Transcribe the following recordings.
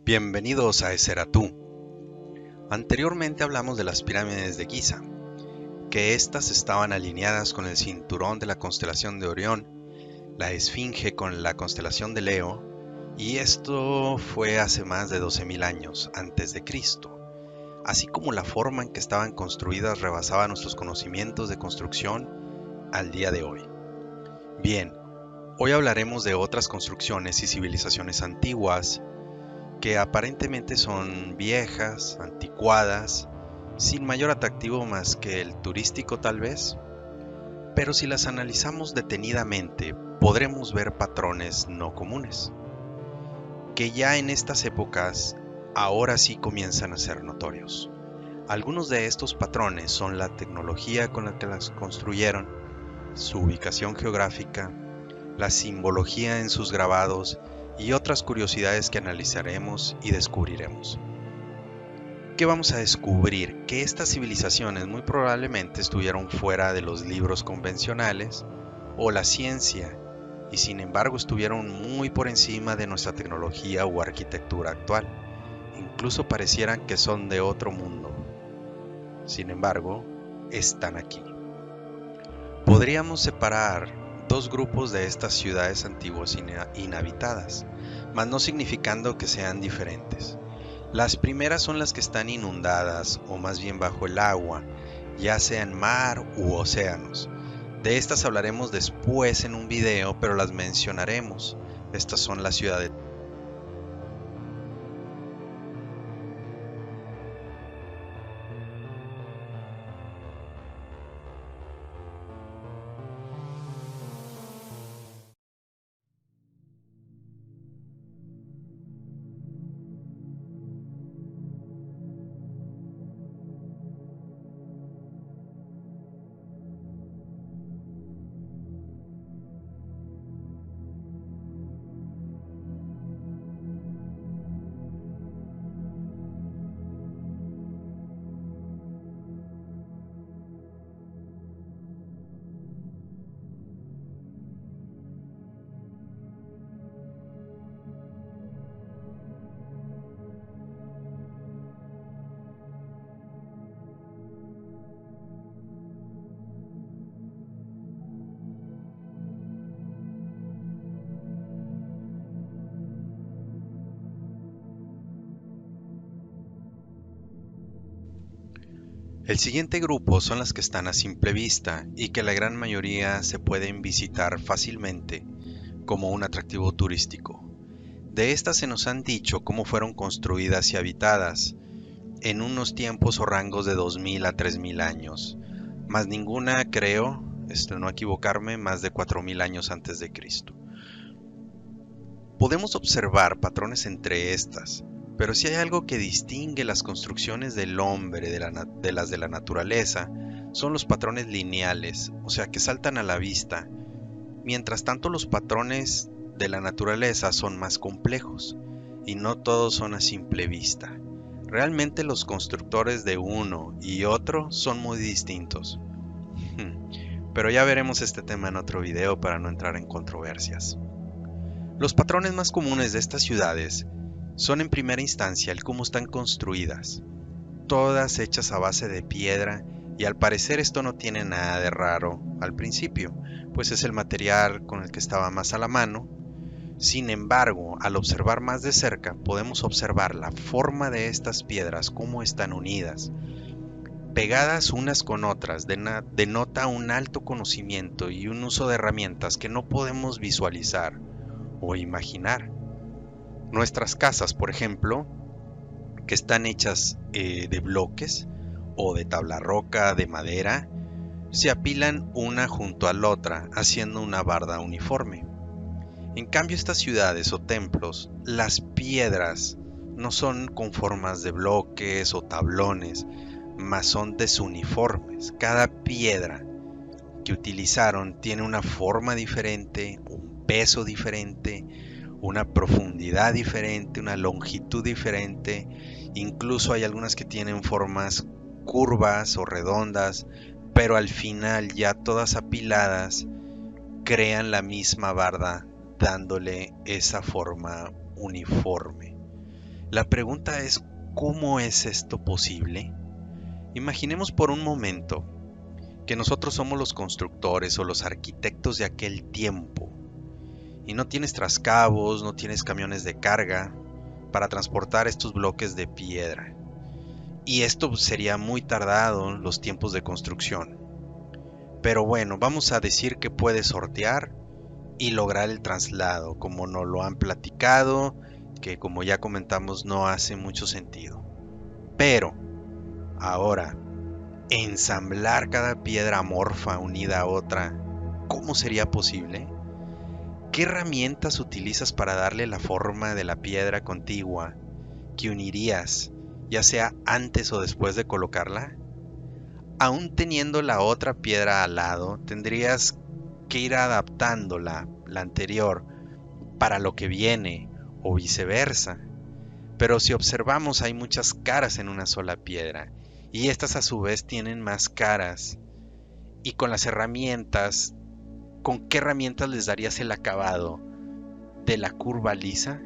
Bienvenidos a Eseratú. Anteriormente hablamos de las pirámides de Giza, que éstas estaban alineadas con el cinturón de la constelación de Orión, la Esfinge con la constelación de Leo, y esto fue hace más de 12.000 años antes de Cristo. Así como la forma en que estaban construidas rebasaba nuestros conocimientos de construcción al día de hoy. Bien, hoy hablaremos de otras construcciones y civilizaciones antiguas que aparentemente son viejas, anticuadas, sin mayor atractivo más que el turístico tal vez, pero si las analizamos detenidamente podremos ver patrones no comunes, que ya en estas épocas ahora sí comienzan a ser notorios. Algunos de estos patrones son la tecnología con la que las construyeron, su ubicación geográfica, la simbología en sus grabados y otras curiosidades que analizaremos y descubriremos. ¿Qué vamos a descubrir? Que estas civilizaciones muy probablemente estuvieron fuera de los libros convencionales o la ciencia y sin embargo estuvieron muy por encima de nuestra tecnología o arquitectura actual. Incluso parecieran que son de otro mundo. Sin embargo, están aquí. Podríamos separar dos grupos de estas ciudades antiguas inhabitadas, mas no significando que sean diferentes. Las primeras son las que están inundadas o más bien bajo el agua, ya sea en mar u océanos. De estas hablaremos después en un video, pero las mencionaremos. Estas son las ciudades. El siguiente grupo son las que están a simple vista y que la gran mayoría se pueden visitar fácilmente como un atractivo turístico. De estas se nos han dicho cómo fueron construidas y habitadas en unos tiempos o rangos de 2000 a 3000 años, más ninguna creo, no equivocarme, más de 4000 años antes de Cristo. Podemos observar patrones entre estas, pero si hay algo que distingue las construcciones del hombre de las de la naturaleza, son los patrones lineales, o sea que saltan a la vista. Mientras tanto, los patrones de la naturaleza son más complejos, y no todos son a simple vista. Realmente los constructores de uno y otro son muy distintos. Pero ya veremos este tema en otro video para no entrar en controversias. Los patrones más comunes de estas ciudades son en primera instancia el cómo están construidas, todas hechas a base de piedra, y al parecer esto no tiene nada de raro al principio, pues es el material con el que estaba más a la mano. Sin embargo, al observar más de cerca, podemos observar la forma de estas piedras, cómo están unidas, pegadas unas con otras, denota un alto conocimiento y un uso de herramientas que no podemos visualizar o imaginar. Nuestras casas, por ejemplo, que están hechas de bloques o de tabla roca, de madera, se apilan una junto a la otra, haciendo una barda uniforme. En cambio, estas ciudades o templos, las piedras no son con formas de bloques o tablones, mas son desuniformes. Cada piedra que utilizaron tiene una forma diferente, un peso diferente, una profundidad diferente, una longitud diferente. Incluso hay algunas que tienen formas curvas o redondas, pero al final ya todas apiladas crean la misma barda, dándole esa forma uniforme. La pregunta es, ¿cómo es esto posible? Imaginemos por un momento que nosotros somos los constructores o los arquitectos de aquel tiempo y no tienes trascabos, no tienes camiones de carga para transportar estos bloques de piedra. Y esto sería muy tardado en los tiempos de construcción. Pero bueno, vamos a decir que puedes sortear y lograr el traslado, como nos lo han platicado, que como ya comentamos no hace mucho sentido. Pero, ahora, ensamblar cada piedra amorfa unida a otra, ¿cómo sería posible? ¿Qué herramientas utilizas para darle la forma de la piedra contigua que unirías, ya sea antes o después de colocarla? Aún teniendo la otra piedra al lado, tendrías que ir adaptando la anterior para lo que viene o viceversa. Pero si observamos, hay muchas caras en una sola piedra y estas a su vez tienen más caras. Y con las herramientas, ¿con qué herramientas les darías el acabado de la curva lisa?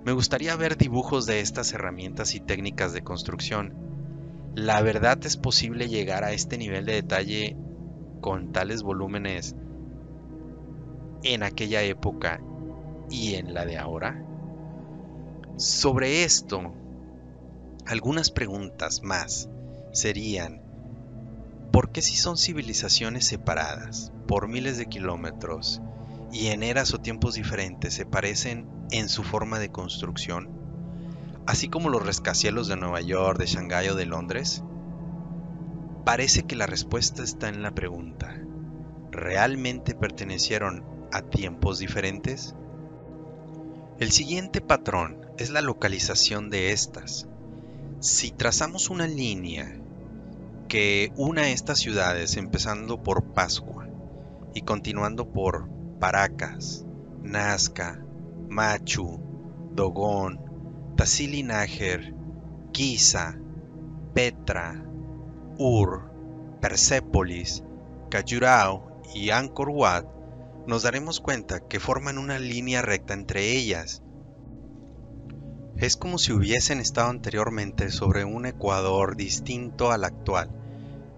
Me gustaría ver dibujos de estas herramientas y técnicas de construcción. ¿La verdad es posible llegar a este nivel de detalle con tales volúmenes en aquella época y en la de ahora? Sobre esto, algunas preguntas más serían: ¿por qué si son civilizaciones separadas por miles de kilómetros y en eras o tiempos diferentes se parecen en su forma de construcción, así como los rascacielos de Nueva York, de Shanghái o de Londres? Parece que la respuesta está en la pregunta: ¿realmente pertenecieron a tiempos diferentes? El siguiente patrón es la localización de estas. Si trazamos una línea que una estas ciudades, empezando por Pascua y continuando por Paracas, Nazca, Machu, Dogón, Tassili Nájar, Giza, Petra, Ur, Persépolis, Khajuraho y Angkor Wat, nos daremos cuenta que forman una línea recta entre ellas. Es como si hubiesen estado anteriormente sobre un ecuador distinto al actual,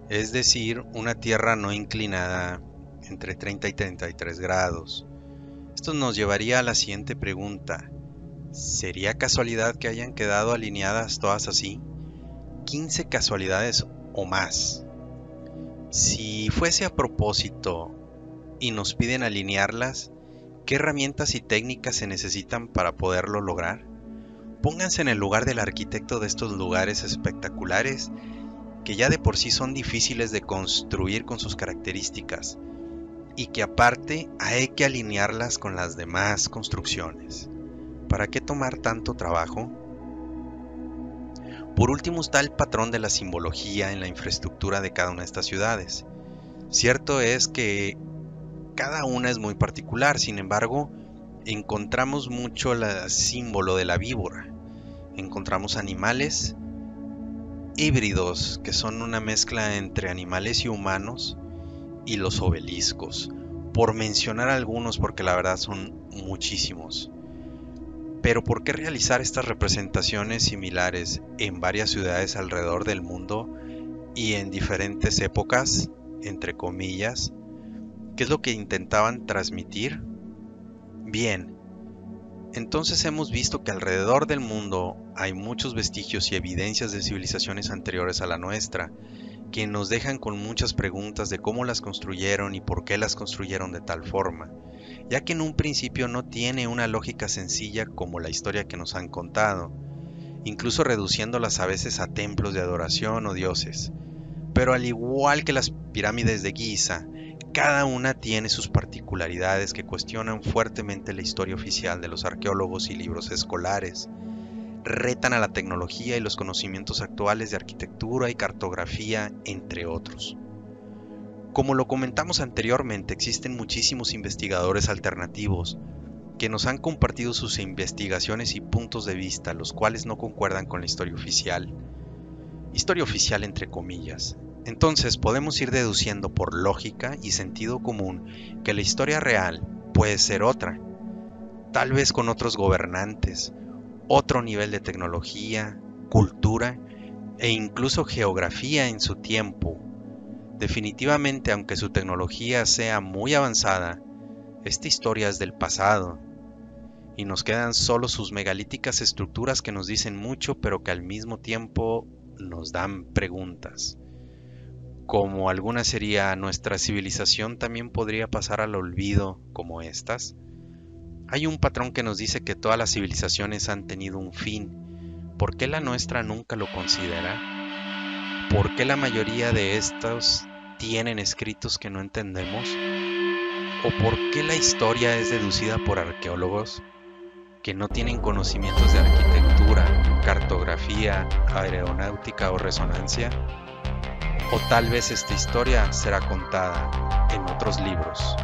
es decir, una tierra no inclinada entre 30 y 33 grados. Esto nos llevaría a la siguiente pregunta: ¿sería casualidad que hayan quedado alineadas todas así? 15 casualidades o más. Si fuese a propósito y nos piden alinearlas, ¿qué herramientas y técnicas se necesitan para poderlo lograr? Pónganse en el lugar del arquitecto de estos lugares espectaculares que ya de por sí son difíciles de construir con sus características y que aparte hay que alinearlas con las demás construcciones. ¿Para qué tomar tanto trabajo? Por último está el patrón de la simbología en la infraestructura de cada una de estas ciudades. Cierto es que cada una es muy particular, sin embargo, encontramos mucho el símbolo de la víbora. Encontramos animales híbridos, que son una mezcla entre animales y humanos, y los obeliscos, por mencionar algunos, porque la verdad son muchísimos. Pero ¿por qué realizar estas representaciones similares en varias ciudades alrededor del mundo y en diferentes épocas, entre comillas? ¿Qué es lo que intentaban transmitir? Bien, entonces hemos visto que alrededor del mundo hay muchos vestigios y evidencias de civilizaciones anteriores a la nuestra, que nos dejan con muchas preguntas de cómo las construyeron y por qué las construyeron de tal forma, ya que en un principio no tiene una lógica sencilla como la historia que nos han contado, incluso reduciéndolas a veces a templos de adoración o dioses. Pero al igual que las pirámides de Giza, cada una tiene sus particularidades que cuestionan fuertemente la historia oficial de los arqueólogos y libros escolares, retan a la tecnología y los conocimientos actuales de arquitectura y cartografía, entre otros. Como lo comentamos anteriormente, existen muchísimos investigadores alternativos que nos han compartido sus investigaciones y puntos de vista, los cuales no concuerdan con la historia oficial entre comillas. Entonces podemos ir deduciendo por lógica y sentido común que la historia real puede ser otra, tal vez con otros gobernantes, otro nivel de tecnología, cultura e incluso geografía en su tiempo. Definitivamente, aunque su tecnología sea muy avanzada, esta historia es del pasado y nos quedan solo sus megalíticas estructuras que nos dicen mucho, pero que al mismo tiempo nos dan preguntas. Como alguna sería, ¿nuestra civilización también podría pasar al olvido como estas? Hay un patrón que nos dice que todas las civilizaciones han tenido un fin. ¿Por qué la nuestra nunca lo considera? ¿Por qué la mayoría de estos tienen escritos que no entendemos? ¿O por qué la historia es deducida por arqueólogos que no tienen conocimientos de arquitectura, cartografía, aeronáutica o resonancia? O tal vez esta historia será contada en otros libros.